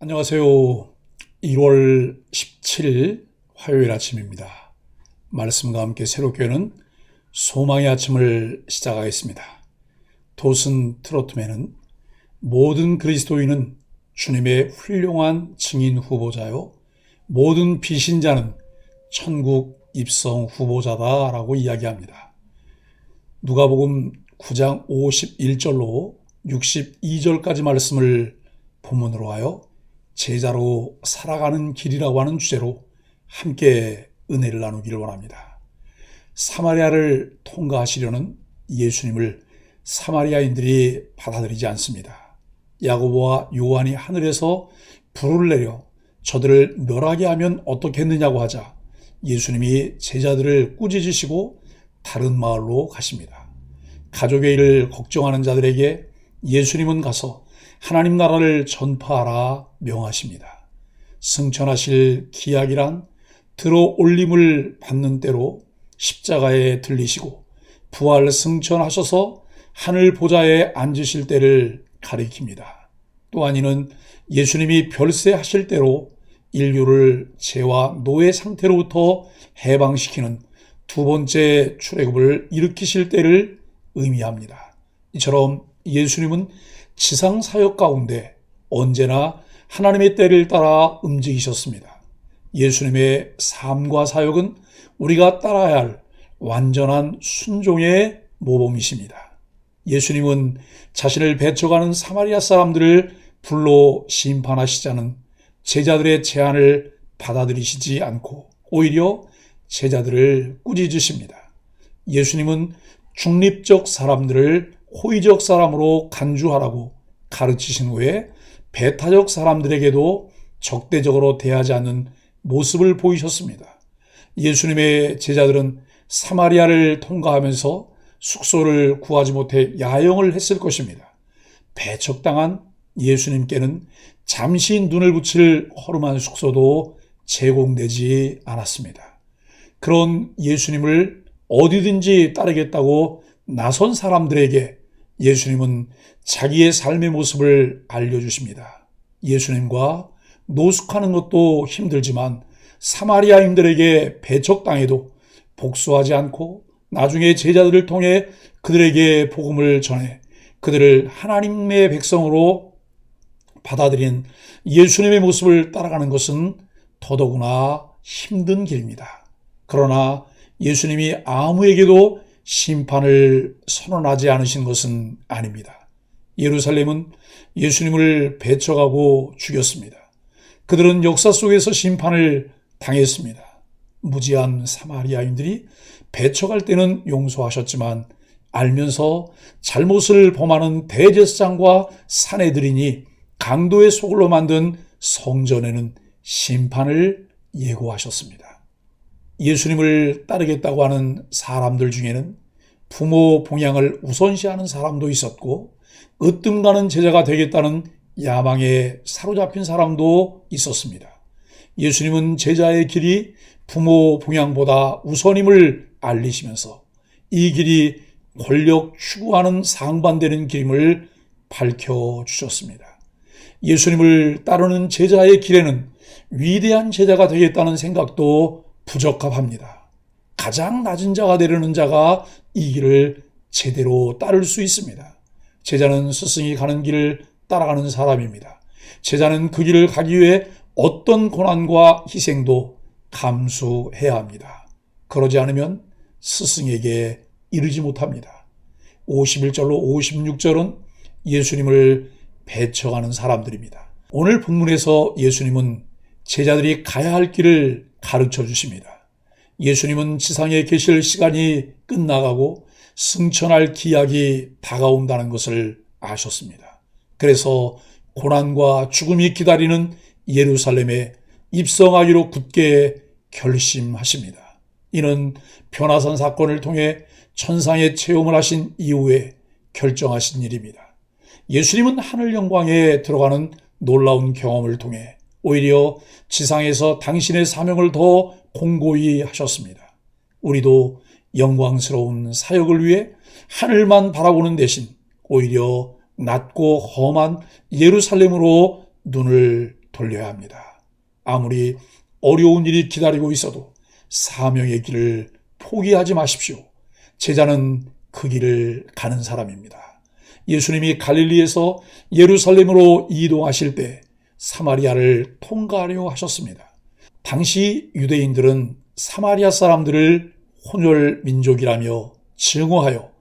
안녕하세요. 1월 17일 화요일 아침입니다. 말씀과 함께 새롭게 여는 소망의 아침을 시작하겠습니다. 도슨 트로트맨은 모든 그리스도인은 주님의 훌륭한 증인 후보자요, 모든 비신자는 천국 입성 후보자다라고 이야기합니다. 누가복음 9장 51절로 62절까지 말씀을 본문으로 하여 제자로 살아가는 길이라고 하는 주제로 함께 은혜를 나누기를 원합니다. 사마리아를 통과하시려는 예수님을 사마리아인들이 받아들이지 않습니다. 야고보와 요한이 하늘에서 불을 내려 저들을 멸하게 하면 어떻겠느냐고 하자 예수님이 제자들을 꾸짖으시고 다른 마을로 가십니다. 가족의 일을 걱정하는 자들에게 예수님은 가서 하나님 나라를 전파하라 명하십니다. 승천하실 기약이란 들어올림을 받는 때로 십자가에 들리시고 부활 승천하셔서 하늘 보좌에 앉으실 때를 가리킵니다. 또한 이는 예수님이 별세하실 때로 인류를 죄와 노예 상태로부터 해방시키는 두 번째 출애굽을 일으키실 때를 의미합니다. 이처럼 예수님은 지상 사역 가운데 언제나 하나님의 때를 따라 움직이셨습니다. 예수님의 삶과 사역은 우리가 따라야 할 완전한 순종의 모범이십니다. 예수님은 자신을 배척하는 사마리아 사람들을 불러 심판하시자는 제자들의 제안을 받아들이시지 않고 오히려 제자들을 꾸짖으십니다. 예수님은 중립적 사람들을 호의적 사람으로 간주하라고 가르치신 후에 배타적 사람들에게도 적대적으로 대하지 않는 모습을 보이셨습니다. 예수님의 제자들은 사마리아를 통과하면서 숙소를 구하지 못해 야영을 했을 것입니다. 배척당한 예수님께는 잠시 눈을 붙일 허름한 숙소도 제공되지 않았습니다. 그런 예수님을 어디든지 따르겠다고 나선 사람들에게 예수님은 자기의 삶의 모습을 알려주십니다. 예수님과 노숙하는 것도 힘들지만 사마리아인들에게 배척당해도 복수하지 않고 나중에 제자들을 통해 그들에게 복음을 전해 그들을 하나님의 백성으로 받아들인 예수님의 모습을 따라가는 것은 더더구나 힘든 길입니다. 그러나 예수님이 아무에게도 심판을 선언하지 않으신 것은 아닙니다. 예루살렘은 예수님을 배척하고 죽였습니다. 그들은 역사 속에서 심판을 당했습니다. 무지한 사마리아인들이 배척할 때는 용서하셨지만 알면서 잘못을 범하는 대제사장과 사내들이니 강도의 소굴로 만든 성전에는 심판을 예고하셨습니다. 예수님을 따르겠다고 하는 사람들 중에는 부모 봉양을 우선시하는 사람도 있었고 으뜸 가는 제자가 되겠다는 야망에 사로잡힌 사람도 있었습니다. 예수님은 제자의 길이 부모 봉양보다 우선임을 알리시면서 이 길이 권력 추구하는 상반되는 길임을 밝혀주셨습니다. 예수님을 따르는 제자의 길에는 위대한 제자가 되겠다는 생각도 부적합합니다. 가장 낮은 자가 되려는 자가 이 길을 제대로 따를 수 있습니다. 제자는 스승이 가는 길을 따라가는 사람입니다. 제자는 그 길을 가기 위해 어떤 고난과 희생도 감수해야 합니다. 그러지 않으면 스승에게 이르지 못합니다. 51절로 56절은 예수님을 배척하는 사람들입니다. 오늘 본문에서 예수님은 제자들이 가야 할 길을 가르쳐 주십니다. 예수님은 지상에 계실 시간이 끝나가고 승천할 기약이 다가온다는 것을 아셨습니다. 그래서 고난과 죽음이 기다리는 예루살렘에 입성하기로 굳게 결심하십니다. 이는 변화산 사건을 통해 천상의 체험을 하신 이후에 결정하신 일입니다. 예수님은 하늘 영광에 들어가는 놀라운 경험을 통해 오히려 지상에서 당신의 사명을 더 공고히 하셨습니다. 우리도 영광스러운 사역을 위해 하늘만 바라보는 대신 오히려 낮고 험한 예루살렘으로 눈을 돌려야 합니다. 아무리 어려운 일이 기다리고 있어도 사명의 길을 포기하지 마십시오. 제자는 그 길을 가는 사람입니다. 예수님이 갈릴리에서 예루살렘으로 이동하실 때 사마리아를 통과하려 하셨습니다. 당시 유대인들은 사마리아 사람들을 혼혈 민족이라며 증오하여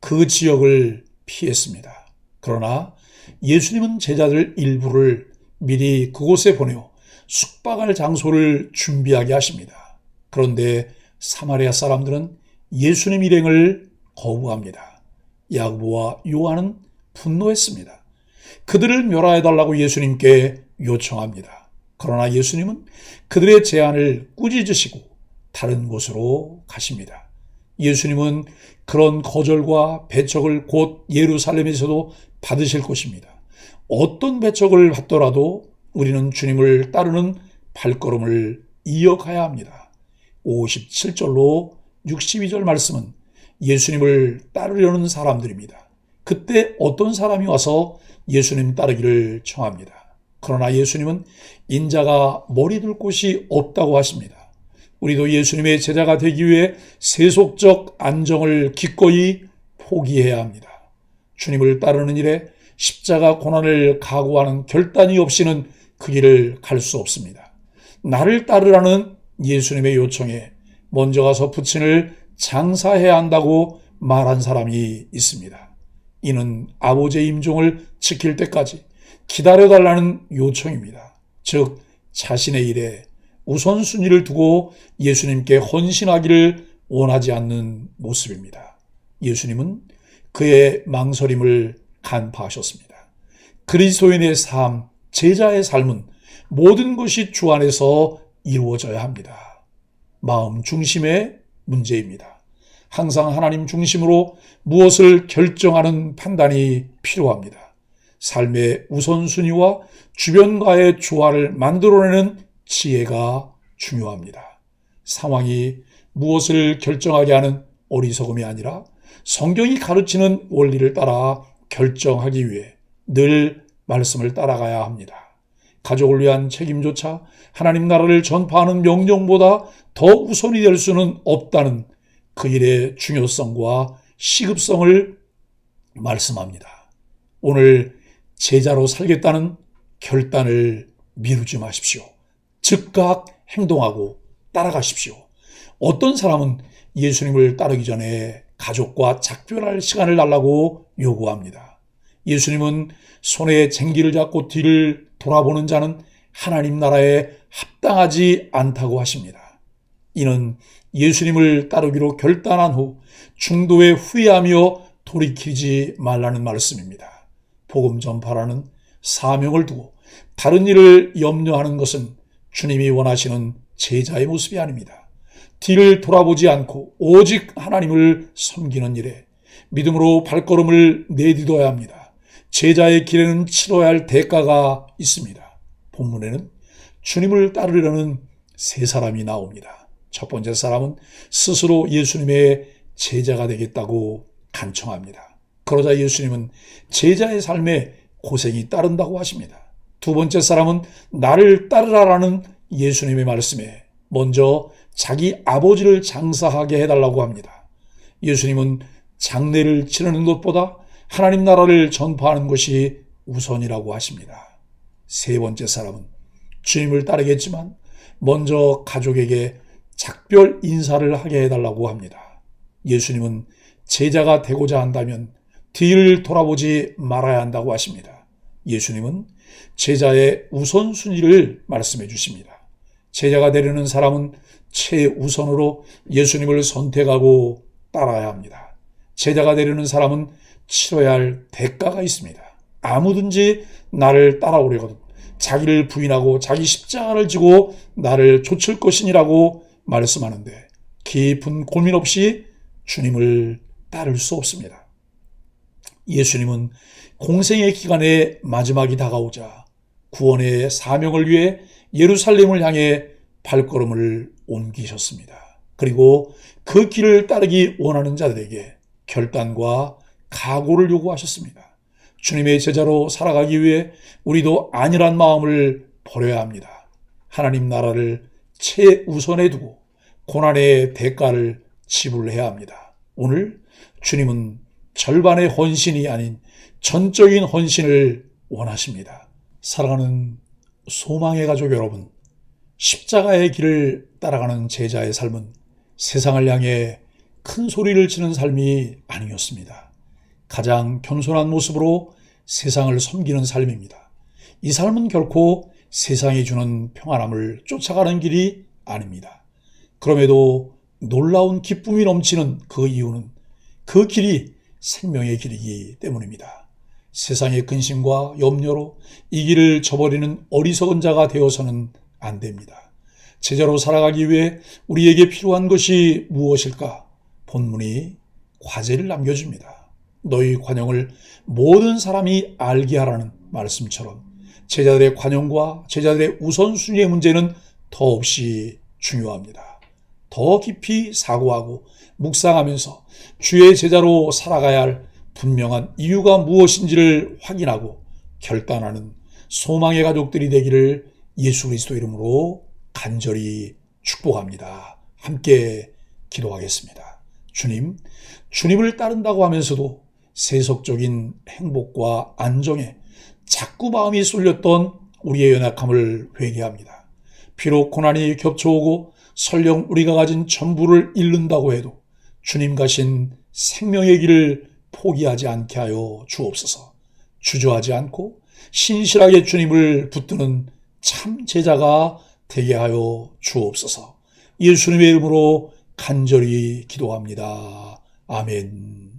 그 지역을 피했습니다. 그러나 예수님은 제자들 일부를 미리 그곳에 보내어 숙박할 장소를 준비하게 하십니다. 그런데 사마리아 사람들은 예수님 일행을 거부합니다. 야고보와 요한은 분노했습니다. 그들을 멸하여달라고 예수님께 요청합니다. 그러나 예수님은 그들의 제안을 꾸짖으시고 다른 곳으로 가십니다. 예수님은 그런 거절과 배척을 곧 예루살렘에서도 받으실 것입니다. 어떤 배척을 받더라도 우리는 주님을 따르는 발걸음을 이어가야 합니다. 57절로 62절 말씀은 예수님을 따르려는 사람들입니다. 그때 어떤 사람이 와서 예수님 따르기를 청합니다. 그러나 예수님은 인자가 머리 둘 곳이 없다고 하십니다. 우리도 예수님의 제자가 되기 위해 세속적 안정을 기꺼이 포기해야 합니다. 주님을 따르는 일에 십자가 고난을 각오하는 결단이 없이는 그 길을 갈 수 없습니다. 나를 따르라는 예수님의 요청에 먼저 가서 부친을 장사해야 한다고 말한 사람이 있습니다. 이는 아버지의 임종을 지킬 때까지 기다려달라는 요청입니다. 즉 자신의 일에 우선순위를 두고 예수님께 헌신하기를 원하지 않는 모습입니다. 예수님은 그의 망설임을 간파하셨습니다. 그리스도인의 삶, 제자의 삶은 모든 것이 주 안에서 이루어져야 합니다. 마음 중심의 문제입니다. 항상 하나님 중심으로 무엇을 결정하는 판단이 필요합니다. 삶의 우선순위와 주변과의 조화를 만들어내는 지혜가 중요합니다. 상황이 무엇을 결정하게 하는 어리석음이 아니라 성경이 가르치는 원리를 따라 결정하기 위해 늘 말씀을 따라가야 합니다. 가족을 위한 책임조차 하나님 나라를 전파하는 명령보다 더 우선이 될 수는 없다는 그 일의 중요성과 시급성을 말씀합니다. 오늘 제자로 살겠다는 결단을 미루지 마십시오. 즉각 행동하고 따라가십시오. 어떤 사람은 예수님을 따르기 전에 가족과 작별할 시간을 달라고 요구합니다. 예수님은 손에 쟁기를 잡고 뒤를 돌아보는 자는 하나님 나라에 합당하지 않다고 하십니다. 이는 예수님을 따르기로 결단한 후 중도에 후회하며 돌이키지 말라는 말씀입니다. 복음 전파라는 사명을 두고 다른 일을 염려하는 것은 주님이 원하시는 제자의 모습이 아닙니다. 뒤를 돌아보지 않고 오직 하나님을 섬기는 일에 믿음으로 발걸음을 내딛어야 합니다. 제자의 길에는 치러야 할 대가가 있습니다. 본문에는 주님을 따르려는 세 사람이 나옵니다. 첫 번째 사람은 스스로 예수님의 제자가 되겠다고 간청합니다. 그러자 예수님은 제자의 삶에 고생이 따른다고 하십니다. 두 번째 사람은 나를 따르라라는 예수님의 말씀에 먼저 자기 아버지를 장사하게 해달라고 합니다. 예수님은 장례를 치르는 것보다 하나님 나라를 전파하는 것이 우선이라고 하십니다. 세 번째 사람은 주님을 따르겠지만 먼저 가족에게 작별 인사를 하게 해달라고 합니다. 예수님은 제자가 되고자 한다면 뒤를 돌아보지 말아야 한다고 하십니다. 예수님은 제자의 우선순위를 말씀해 주십니다. 제자가 되려는 사람은 최우선으로 예수님을 선택하고 따라야 합니다. 제자가 되려는 사람은 치러야 할 대가가 있습니다. 아무든지 나를 따라오려거든 자기를 부인하고 자기 십자가를 지고 나를 좇을 것이니라고 말씀하는데 깊은 고민 없이 주님을 따를 수 없습니다. 예수님은 공생의 기간의 마지막이 다가오자 구원의 사명을 위해 예루살렘을 향해 발걸음을 옮기셨습니다. 그리고 그 길을 따르기 원하는 자들에게 결단과 각오를 요구하셨습니다. 주님의 제자로 살아가기 위해 우리도 안일한 마음을 버려야 합니다. 하나님 나라를 최우선에 두고 고난의 대가를 지불해야 합니다. 오늘 주님은 절반의 헌신이 아닌 전적인 헌신을 원하십니다. 사랑하는 소망의 가족 여러분, 십자가의 길을 따라가는 제자의 삶은 세상을 향해 큰 소리를 치는 삶이 아니었습니다. 가장 겸손한 모습으로 세상을 섬기는 삶입니다. 이 삶은 결코 세상이 주는 평안함을 쫓아가는 길이 아닙니다. 그럼에도 놀라운 기쁨이 넘치는 그 이유는 그 길이 생명의 길이기 때문입니다. 세상의 근심과 염려로 이 길을 저버리는 어리석은 자가 되어서는 안 됩니다. 제자로 살아가기 위해 우리에게 필요한 것이 무엇일까? 본문이 과제를 남겨줍니다. 너희 관용을 모든 사람이 알게 하라는 말씀처럼 제자들의 관용과 제자들의 우선순위의 문제는 더없이 중요합니다. 더 깊이 사고하고 묵상하면서 주의 제자로 살아가야 할 분명한 이유가 무엇인지를 확인하고 결단하는 소망의 가족들이 되기를 예수 그리스도 이름으로 간절히 축복합니다. 함께 기도하겠습니다. 주님, 주님을 따른다고 하면서도 세속적인 행복과 안정에 자꾸 마음이 쏠렸던 우리의 연약함을 회개합니다. 비록 고난이 겹쳐오고 설령 우리가 가진 전부를 잃는다고 해도 주님 가신 생명의 길을 포기하지 않게 하여 주옵소서. 주저하지 않고 신실하게 주님을 붙드는 참 제자가 되게 하여 주옵소서. 예수님의 이름으로 간절히 기도합니다. 아멘.